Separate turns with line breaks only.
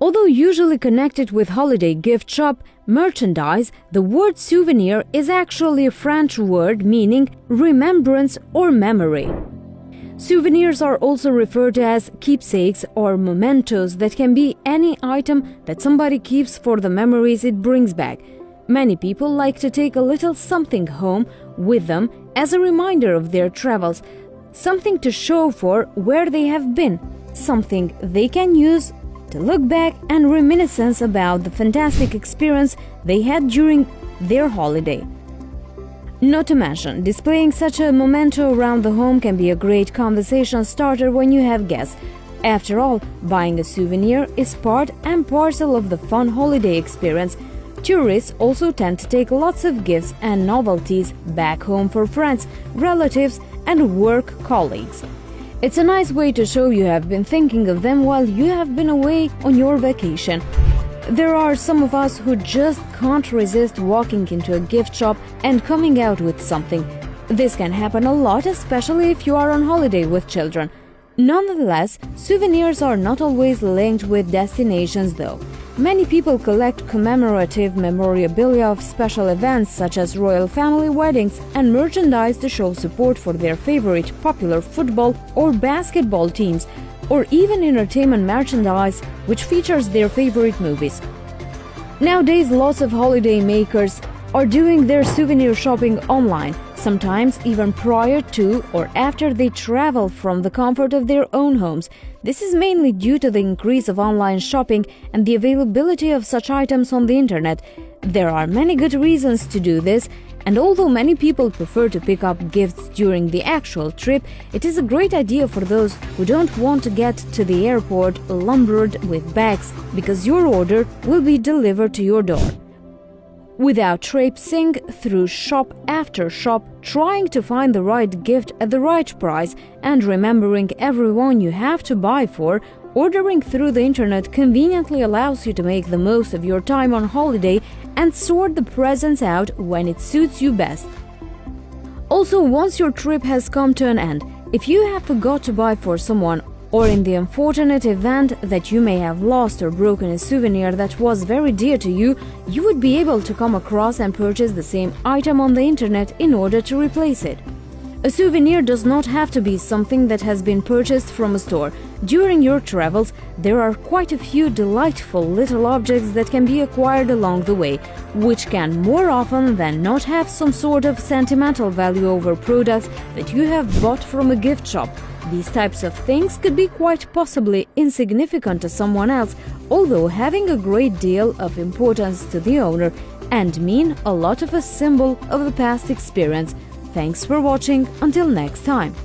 Although usually connected with holiday gift shop merchandise, the word souvenir is actually a French word meaning remembrance or memory. Souvenirs are also referred to as keepsakes or mementos that can be any item that somebody keeps for the memories it brings back. Many people like to take a little something home with them as a reminder of their travels, something to show for where they have been, something they can use to look back and reminiscence about the fantastic experience they had during their holiday. Not to mention, displaying such a memento around the home can be a great conversation starter when you have guests. After all, buying a souvenir is part and parcel of the fun holiday experience. Tourists also tend to take lots of gifts and novelties back home for friends, relatives, and work colleagues. It's a nice way to show you have been thinking of them while you have been away on your vacation. There are some of us who just can't resist walking into a gift shop and coming out with something. This can happen a lot, especially if you are on holiday with children. Nonetheless, souvenirs are not always linked with destinations though. Many people collect commemorative memorabilia of special events such as royal family weddings and merchandise to show support for their favorite popular football or basketball teams, or even entertainment merchandise which features their favorite movies. Nowadays, lots of holiday makers are doing their souvenir shopping online, sometimes even prior to or after they travel from the comfort of their own homes. This is mainly due to the increase of online shopping and the availability of such items on the internet. There are many good reasons to do this, and although many people prefer to pick up gifts during the actual trip, it is a great idea for those who don't want to get to the airport lumbered with bags, because your order will be delivered to your door. Without traipsing through shop after shop, trying to find the right gift at the right price, and remembering everyone you have to buy for, ordering through the internet conveniently allows you to make the most of your time on holiday and sort the presents out when it suits you best. Also, once your trip has come to an end, if you have forgot to buy for someone, or in the unfortunate event that you may have lost or broken a souvenir that was very dear to you, you would be able to come across and purchase the same item on the internet in order to replace it. A souvenir does not have to be something that has been purchased from a store. During your travels, there are quite a few delightful little objects that can be acquired along the way, which can more often than not have some sort of sentimental value over products that you have bought from a gift shop. These types of things could be quite possibly insignificant to someone else, although having a great deal of importance to the owner, and mean a lot of a symbol of the past experience. Thanks for watching. Until next time.